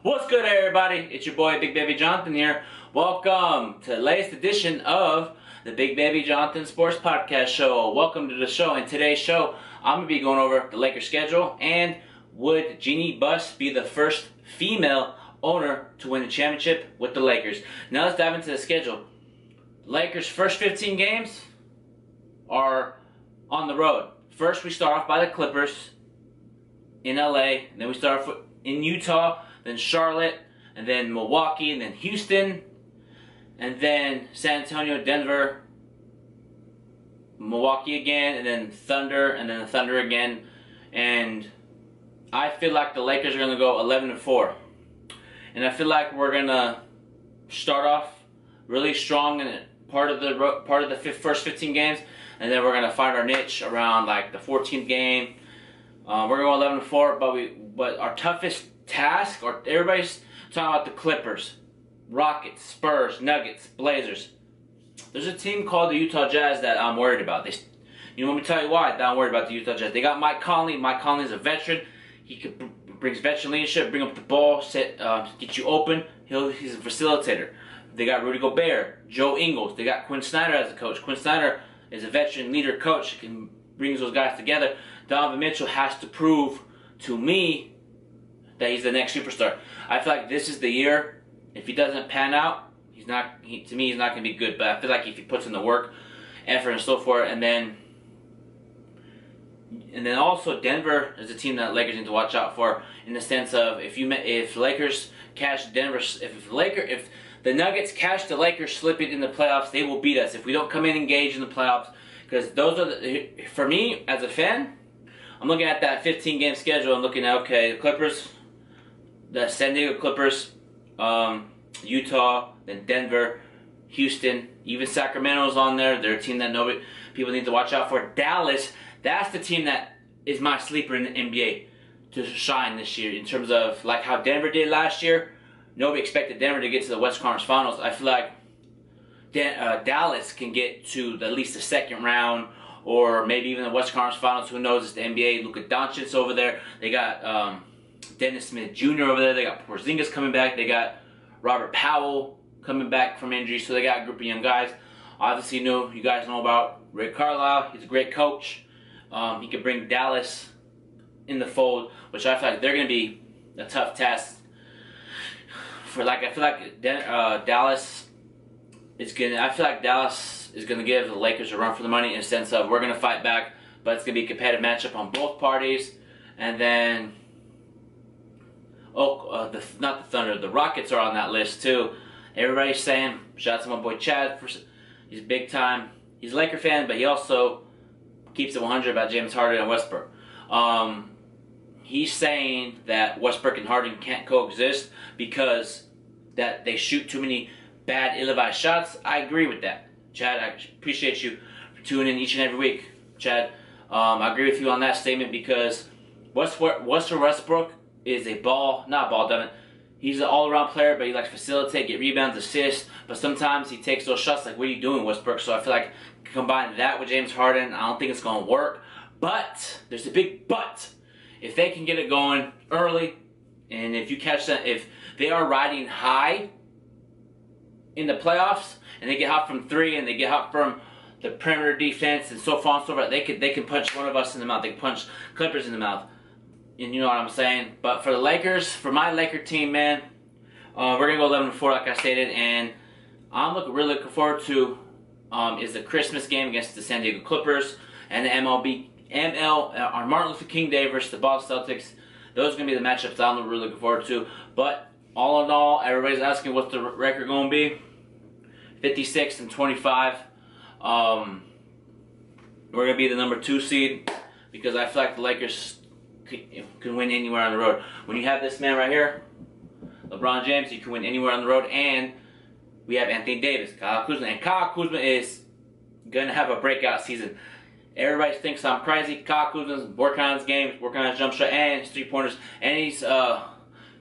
What's good, everybody? It's your boy Big Baby Jonathan here. Welcome to the latest edition of the Big Baby Jonathan Sports Podcast Show. Welcome to the show. In today's show, I'm going to be going over the Lakers schedule and would Jeanie Buss be the first female owner to win the championship with the Lakers. Now let's dive into the schedule. Lakers' first 15 games are on the road. First, we start off by the Clippers in LA, and then we start off in Utah, then Charlotte, and then Milwaukee, and then Houston, and then San Antonio, Denver, Milwaukee again, and then Thunder, and then the Thunder again. And I feel like the Lakers are going to go 11-4. And I feel like we're going to start off really strong in part of the first 15 games, and then we're going to find our niche around like the 14th game. We're going to go 11-4, but our toughest task, or everybody's talking about the Clippers, Rockets, Spurs, Nuggets, Blazers. There's a team called the Utah Jazz that I'm worried about. You want me to tell you why that I'm worried about the Utah Jazz? They got Mike Conley. Mike Conley's a veteran. He brings veteran leadership, bring up the ball, get you open. He's a facilitator. They got Rudy Gobert, Joe Ingles. They got Quinn Snyder as a coach. Quinn Snyder is a veteran leader coach. He can bring those guys together. Donovan Mitchell has to prove to me that he's the next superstar. I feel like this is the year. If he doesn't pan out, to me, he's not going to be good. But I feel like if he puts in the work, effort, and so forth, and then also Denver is a team that Lakers need to watch out for, in the sense of if Lakers catch Denver, if the Nuggets catch the Lakers slipping in the playoffs, they will beat us if we don't come in engaged in the playoffs. Because those are for me as a fan, I'm looking at that 15-game schedule and looking at, okay, the Clippers, the San Diego Clippers, Utah, then Denver, Houston, even Sacramento's on there. They're a team that people need to watch out for. Dallas, that's the team that is my sleeper in the NBA to shine this year, in terms of like how Denver did last year. Nobody expected Denver to get to the West Conference Finals. I feel like Dallas can get to at least the second round, or maybe even the West Conference Finals. Who knows? It's the NBA. Luka Doncic over there. They got Dennis Smith Jr. over there. They got Porzingis coming back. They got Robert Powell coming back from injury. So they got a group of young guys. Obviously, you guys know about Rick Carlisle. He's a great coach. He could bring Dallas in the fold, which I feel like they're going to be a tough task. I feel like Dallas is gonna give the Lakers a run for the money, in the sense of we're gonna fight back, but it's gonna be a competitive matchup on both parties. And then, not the Thunder, the Rockets are on that list too. Everybody's saying, shout out to my boy Chad, he's big time. He's a Laker fan, but he also keeps it 100 about James Harden and Westbrook. He's saying that Westbrook and Harden can't coexist because that they shoot too many bad, ill-advised shots. I agree with that. Chad, I appreciate you for tuning in each and every week. Chad, I agree with you on that statement, because Russell Westbrook is he's an all-around player, but he likes to facilitate, get rebounds, assists, but sometimes he takes those shots like, what are you doing, Westbrook? So I feel like combine that with James Harden, I don't think it's going to work. But, there's a big but. If they can get it going early, and if you catch them, if they are riding high in the playoffs, and they get hot from three, and they get hot from the perimeter defense, and so far and so forth, they can punch one of us in the mouth. They can punch Clippers in the mouth, and you know what I'm saying. But for the Lakers, for my Laker team, man, we're gonna go 11-4, like I stated, and I'm really looking forward to is the Christmas game against the San Diego Clippers, and the on Martin Luther King Day versus the Boston Celtics. Those are going to be the matchups that I'm really looking forward to. But all in all, everybody's asking what's the record going to be. 56-25. We're going to be the number 2 seed, because I feel like the Lakers can win anywhere on the road. When you have this man right here, LeBron James, you can win anywhere on the road. And we have Anthony Davis, Kyle Kuzma. And Kyle Kuzma is going to have a breakout season. Everybody thinks I'm crazy. Kyle Kuzma's working on his game, working on his jump shot and his three-pointers, and he's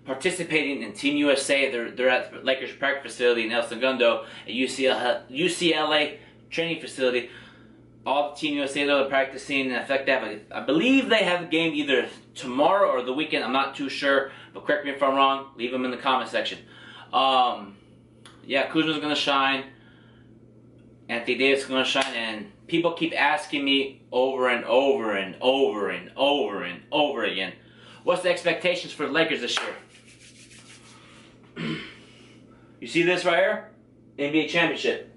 participating in Team USA. They're at the Lakers practice facility in El Segundo, at UCLA training facility. all the Team USA that are practicing, and I believe they have a game either tomorrow or the weekend. I'm not too sure, but correct me if I'm wrong. Leave them in the comment section. Yeah, Kuzma's gonna shine. Anthony Davis is gonna shine, and people keep asking me over and over and over and over and over again, what's the expectations for the Lakers this year? You see this right here? NBA championship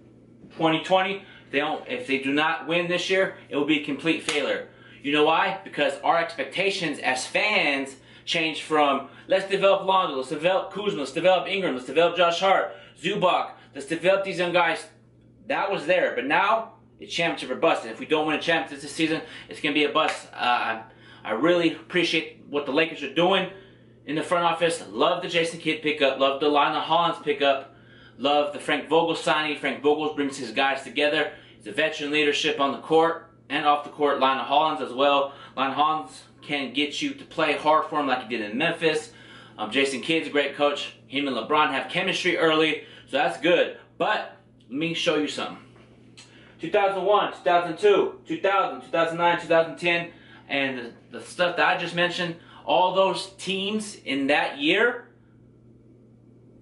2020. If they do not win this year, it will be a complete failure. You know why? Because our expectations as fans changed from let's develop Lonzo, let's develop Kuzma, let's develop Ingram, let's develop Josh Hart, Zubac, let's develop these young guys. That was there, but now it's championship or bust. And if we don't win a championship this season, it's going to be a bust. I really appreciate what the Lakers are doing in the front office. Love the Jason Kidd pickup. Love the Lionel Hollins pickup. Love the Frank Vogel signing. Frank Vogel brings his guys together. He's a veteran leadership on the court and off the court. Lionel Hollins as well. Lionel Hollins can get you to play hard for him like he did in Memphis. Jason Kidd's a great coach. Him and LeBron have chemistry early, so that's good. But let me show you something. 2001, 2002, 2000, 2009, 2010, and the stuff that I just mentioned, all those teams in that year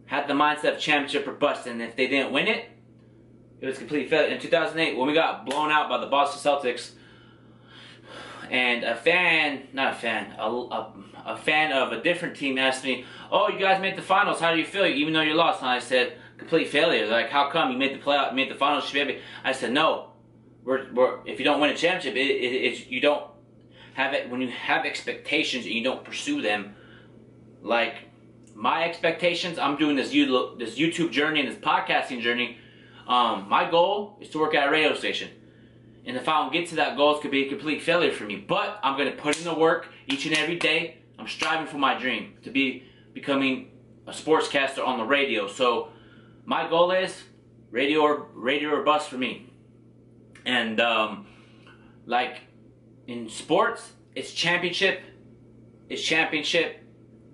had the mindset of championship or bust, and if they didn't win it, it was complete failure. In 2008, when we got blown out by the Boston Celtics, and a fan of a different team asked me, "Oh, you guys made the finals. How do you feel, even though you lost?" And I said, "Complete failure." They're like, "How come you made the playoff, you made the finals, baby?" I said, "No, if you don't win a championship, you don't have it. When you have expectations and you don't pursue them, like my expectations, I'm doing this YouTube journey and this podcasting journey. My goal is to work at a radio station. And if I don't get to that goal, it could be a complete failure for me. But I'm going to put in the work each and every day. I'm striving for my dream to be becoming a sportscaster on the radio. So my goal is radio or bust for me. And like in sports, it's championship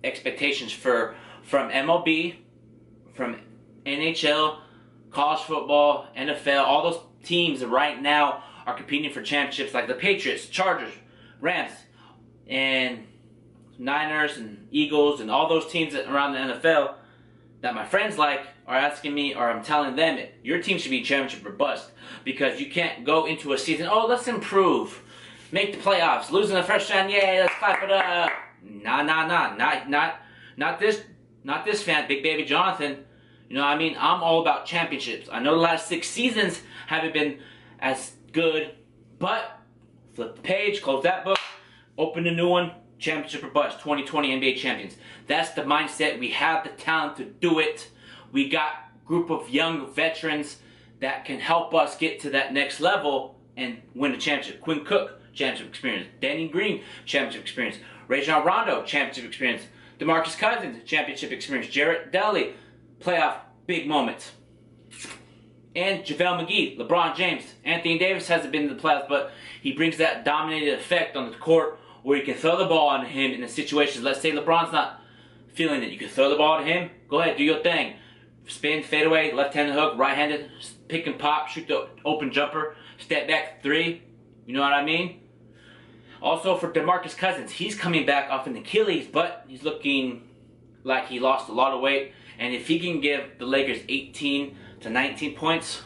expectations from MLB, from NHL, college football, NFL, all those teams that right now are competing for championships, like the Patriots, Chargers, Rams, and Niners and Eagles, and all those teams around the NFL that my friends like are asking me, or I'm telling them, your team should be championship or bust, because you can't go into a season, oh, let's improve, make the playoffs, losing the first round, yay, let's clap it up. Not this fan, Big Baby Jonathan. You know what I mean? I'm all about championships. I know the last 6 seasons haven't been as good, but flip the page, close that book, open a new one, championship or bust, 2020 NBA champions. That's the mindset. We have the talent to do it. We got a group of young veterans that can help us get to that next level and win a championship. Quinn Cook, championship experience. Danny Green, championship experience. Rajon Rondo, championship experience. DeMarcus Cousins, championship experience. Jarrett Dudley, playoff big moments. And JaVale McGee, LeBron James. Anthony Davis hasn't been in the playoffs, but he brings that dominated effect on the court where you can throw the ball on him in the situations. Let's say LeBron's not feeling it. You can throw the ball to him. Go ahead, do your thing. Spin, fade away, left-handed hook, right-handed, pick and pop, shoot the open jumper, step back 3. You know what I mean? Also for DeMarcus Cousins, he's coming back off an Achilles, but he's looking like he lost a lot of weight. And if he can give the Lakers 18 to 19 points,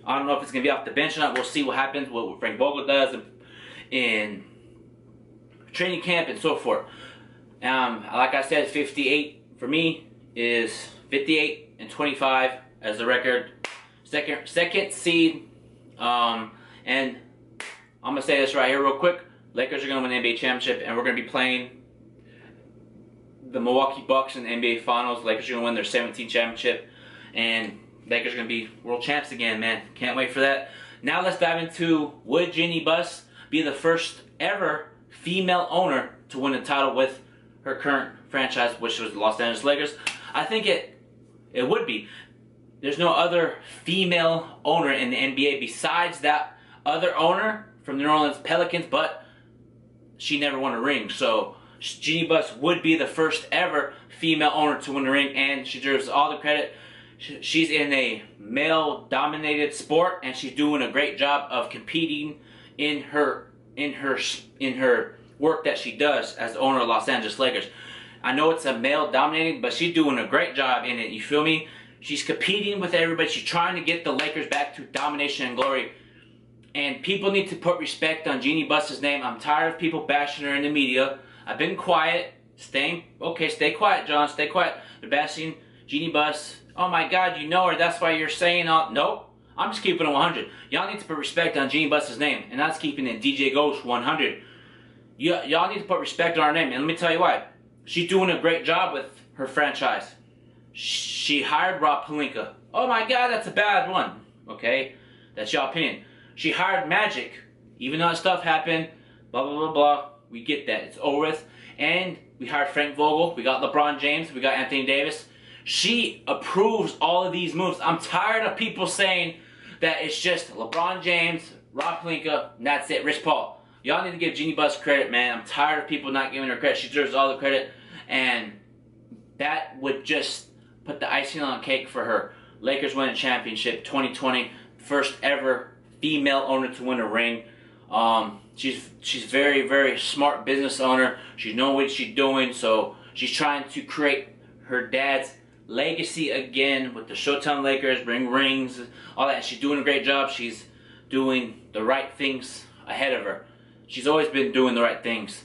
I don't know if it's going to be off the bench or not. We'll see what happens, what Frank Vogel does in training camp and so forth. Like I said, 58 for me is 58 and 25 as the record. Second seed. And I'm going to say this right here real quick. Lakers are going to win the NBA championship, and we're going to be playing the Milwaukee Bucks in the NBA Finals. Lakers are going to win their 17th championship, and Lakers are going to be world champs again, man. Can't wait for that. Now let's dive into, would Jeanie Buss be the first ever female owner to win a title with her current franchise, which was the Los Angeles Lakers? I think it would be. There's no other female owner in the NBA besides that other owner from the New Orleans Pelicans, but she never won a ring. So Jeanie Buss would be the first ever female owner to win a ring, and she deserves all the credit. She's in a male-dominated sport, and she's doing a great job of competing in her work that she does as the owner of Los Angeles Lakers. I know it's a male-dominated, but she's doing a great job in it. You feel me? She's competing with everybody. She's trying to get the Lakers back to domination and glory. And people need to put respect on Jeanie Buss's name. I'm tired of people bashing her in the media. I've been quiet. Stay quiet, John. Stay quiet. They're bashing Jeanie Buss. Oh my God, you know her. That's why you're saying all. Nope. I'm just keeping it 100. Y'all need to put respect on Jeanie Buss's name. And that's keeping it DJ Ghost 100. Y'all need to put respect on her name. And let me tell you why. She's doing a great job with her franchise. She hired Rob Pelinka. Oh my God, that's a bad one. Okay? That's your opinion. She hired Magic. Even though that stuff happened, blah, blah, blah, blah. We get that. It's over with. And we hired Frank Vogel. We got LeBron James. We got Anthony Davis. She approves all of these moves. I'm tired of people saying that it's just LeBron James, Rob Pelinka, and that's it. Rich Paul. Y'all need to give Jeanie Buss credit, man. I'm tired of people not giving her credit. She deserves all the credit. And that would just put the icing on the cake for her. Lakers win a championship 2020. First ever female owner to win a ring. She's very, very smart business owner. She knows what she's doing. So she's trying to create her dad's legacy again with the Showtime Lakers, bring rings, all that. She's doing a great job. She's doing the right things ahead of her. She's always been doing the right things.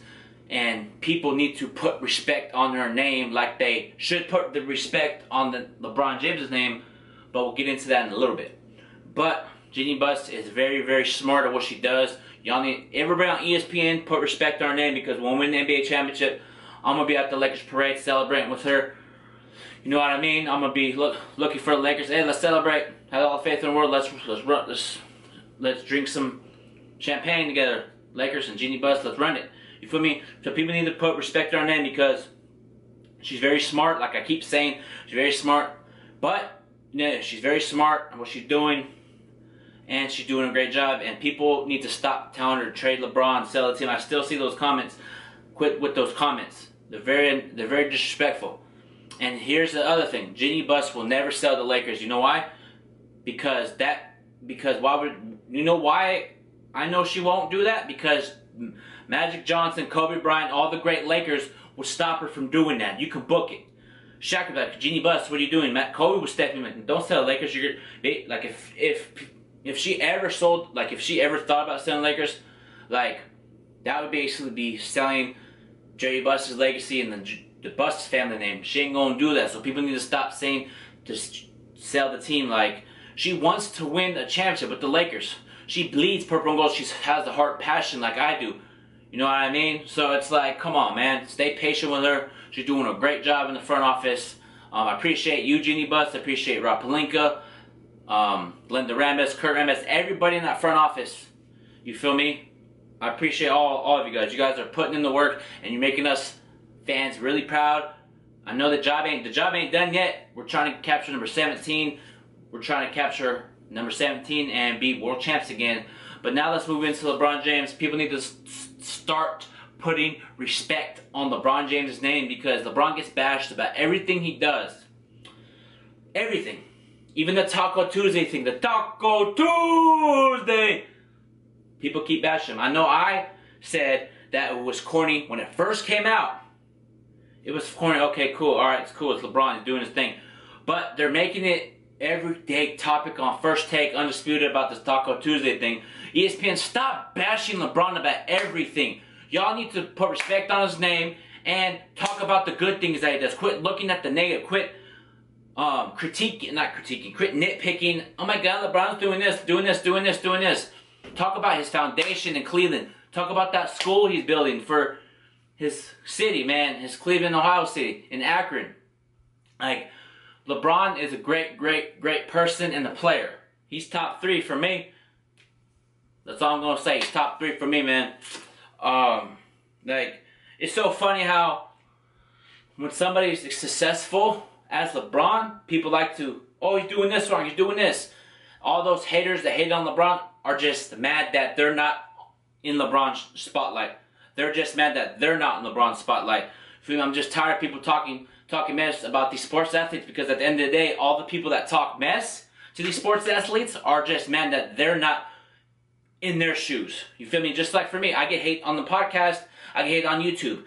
And people need to put respect on her name like they should put the respect on the LeBron James' name. But we'll get into that in a little bit. But Jeanie Buss is very, very smart at what she does. Y'all need everybody on ESPN put respect on her name, because when we win the NBA championship, I'm gonna be at the Lakers parade celebrating with her. You know what I mean? I'm gonna be looking for the Lakers. Hey, let's celebrate. Have all the faith in the world. Let's drink some champagne together. Lakers and Jeanie Buss, let's run it. You feel me? So people need to put respect on her name, because she's very smart. Like I keep saying, she's very smart. But yeah, she's very smart at what she's doing, and she's doing a great job. And people need to stop telling her to trade LeBron, sell the team. I still see those comments. Quit with those comments. They're very disrespectful. And here's the other thing: Jeanie Buss will never sell the Lakers. You know why? Because why would you know why? I know she won't do that, because Magic Johnson, Kobe Bryant, all the great Lakers will stop her from doing that. You can book it. Shaq would be like, Jeanie Buss, what are you doing? Kobe would step in like, don't sell the Lakers. Like if she ever sold, like if she ever thought about selling Lakers, like that would basically be selling Jerry Buss's legacy and the Buss family name. She ain't gonna do that. So people need to stop saying to sell the team. Like, she wants to win a championship with the Lakers. She bleeds purple and gold. She has the heart passion like I do. You know what I mean? So it's like, come on, man. Stay patient with her. She's doing a great job in the front office. I appreciate you, Jeanie Buss. I appreciate Rob Pelinka, Linda Rambis, Kurt Rambis, everybody in that front office. You feel me? I appreciate all of you guys. You guys are putting in the work, and you're making us fans really proud. I know the job ain't done yet. We're trying to capture number 17. We're trying to capture number 17 and be world champs again. But now let's move into LeBron James. People need to start putting respect on LeBron James' name, because LeBron gets bashed about everything he does. Everything. Even the Taco Tuesday thing. The Taco Tuesday. People keep bashing him. I know I said that it was corny when it first came out. It was corny. Okay, cool. Alright, it's cool. It's LeBron. He's doing his thing. But they're making it everyday topic on First Take, Undisputed, about this Taco Tuesday thing. ESPN, stop bashing LeBron about everything. Y'all need to put respect on his name and talk about the good things that he does. Quit looking at the negative. Quit quit nitpicking. Oh my God, LeBron's doing this, doing this, doing this, doing this. Talk about his foundation in Cleveland. Talk about that school he's building for his city, man. His Cleveland, Ohio city, in Akron. Like, LeBron is a great, great, great person and a player. He's top 3 for me. That's all I'm going to say. He's top 3 for me, man. Like, it's so funny how when somebody's successful as LeBron, people like to, oh, he's doing this wrong, he's doing this. All those haters that hate on LeBron are just mad that they're not in LeBron's spotlight. They're just mad that they're not in LeBron's spotlight. I'm just tired of people talking talking mess about these sports athletes, because at the end of the day, all the people that talk mess to these sports athletes are just mad that they're not in their shoes. You feel me? Just like for me, I get hate on the podcast, I get hate on YouTube.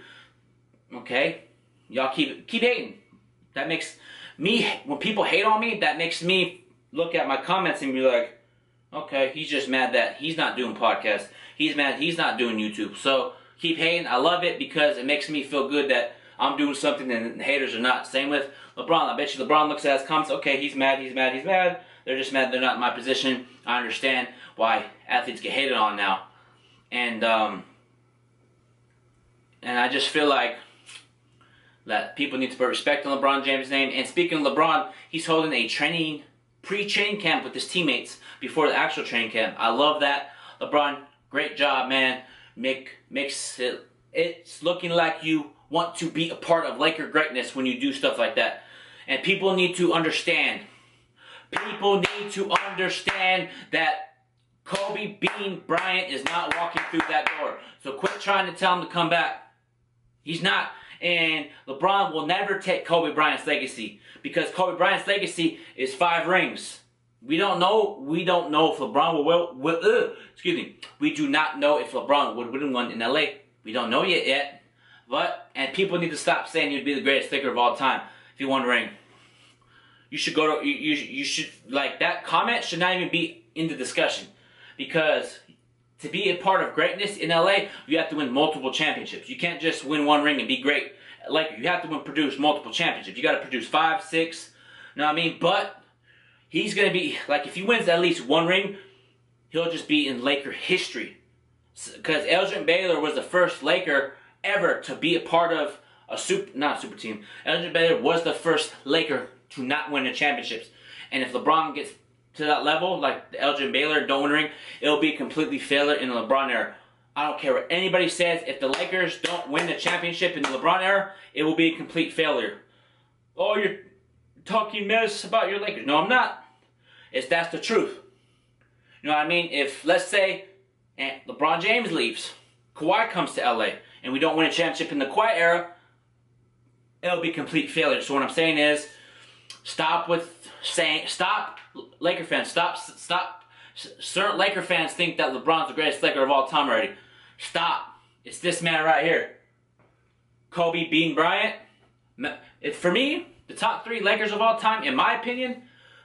Okay? Y'all keep hating. That makes me, when people hate on me, that makes me look at my comments and be like, okay, he's just mad that he's not doing podcasts. He's mad he's not doing YouTube. So keep hating. I love it because it makes me feel good that I'm doing something and the haters are not. Same with LeBron. I bet you LeBron looks at his comments, okay, he's mad. They're just mad they're not in my position. I understand why athletes get hated on now. And I just feel like that people need to put respect on LeBron James' name. And speaking of LeBron, he's holding a pre-training camp with his teammates before the actual training camp. I love that. LeBron, great job, man. Makes it's looking like you want to be a part of Laker greatness when you do stuff like that. And people need to understand. People need to understand that Kobe Bean Bryant is not walking through that door. So quit trying to tell him to come back. He's not. And LeBron will never take Kobe Bryant's legacy, because Kobe Bryant's legacy is 5 rings. We don't know if LeBron will excuse me. We do not know if LeBron would win one in LA. We don't know yet. And people need to stop saying you'd be the greatest Laker of all time. If you're wondering, you should go to you should, like, that comment should not even be in the discussion, because to be a part of greatness in LA, you have to win multiple championships. You can't just win 1 ring and be great. Like, you have to produce multiple championships. You got to produce 5, 6. You know what I mean? But he's gonna be like, if he wins at least 1 ring, he'll just be in Laker history. Because Elgin Baylor was the first Laker ever to be a part of a not super team. Elgin Baylor was the first Laker to not win the championships. And if LeBron gets to that level, like the Elgin Baylor don't win a ring, it'll be a completely failure in the LeBron era. I don't care what anybody says. If the Lakers don't win the championship in the LeBron era, it will be a complete failure. Oh, you're talking mess about your Lakers. No, I'm not. That's the truth. You know what I mean? If, let's say, LeBron James leaves, Kawhi comes to LA, and we don't win a championship in the Kawhi era, it'll be a complete failure. So what I'm saying is, stop Laker fans, stop. Certain Laker fans think that LeBron's the greatest Laker of all time already. Stop. It's this man right here. Kobe Bean Bryant. For me, the top 3 Lakers of all time, in my opinion,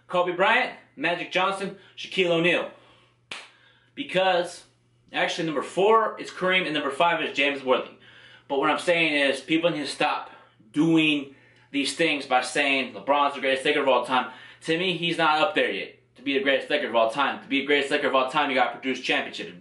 Kobe Bryant, Magic Johnson, Shaquille O'Neal. Because, actually, number 4 is Kareem and number 5 is James Worthy. But what I'm saying is, people need to stop doing these things by saying LeBron's the greatest Laker of all time. To me, he's not up there yet to be the greatest Laker of all time. To be the greatest Laker of all time, you got to produce championships.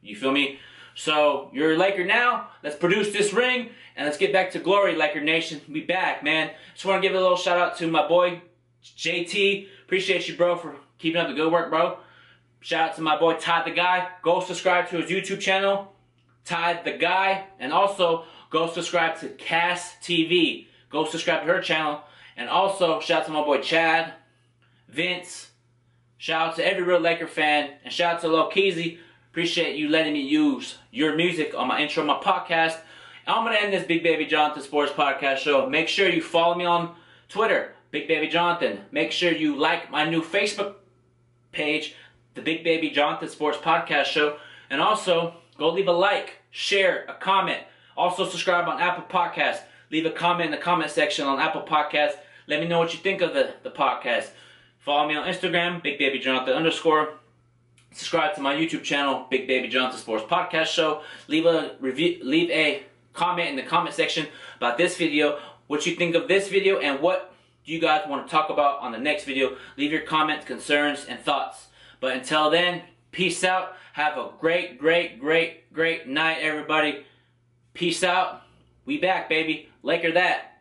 You feel me? So, you're a Laker now. Let's produce this ring, and let's get back to glory, Laker Nation. We back, man. Just want to give a little shout out to my boy, JT. Appreciate you, bro, for keeping up the good work, bro. Shout out to my boy, Todd the Guy. Go subscribe to his YouTube channel, Todd the Guy. And also, go subscribe to Cass TV. Go subscribe to her channel. And also, shout out to my boy, Chad, Vince. Shout out to every real Laker fan. And shout out to Lil Keezy. Appreciate you letting me use your music on my intro, my podcast. And I'm going to end this Big Baby Jonathan Sports Podcast show. Make sure you follow me on Twitter, Big Baby Jonathan. Make sure you like my new Facebook page, the Big Baby Jonathan Sports Podcast Show. And also, go leave a like, share, a comment. Also, subscribe on Apple Podcasts. Leave a comment in the comment section on Apple Podcasts. Let me know what you think of the podcast. Follow me on Instagram, Big Baby Jonathan _. Subscribe to my YouTube channel, Big Baby Jonathan Sports Podcast Show. Leave a review, leave a comment in the comment section about this video, what you think of this video, and what do you guys want to talk about on the next video. Leave your comments, concerns, and thoughts. But until then, peace out. Have a great night, everybody. Peace out. We back, baby. Laker that.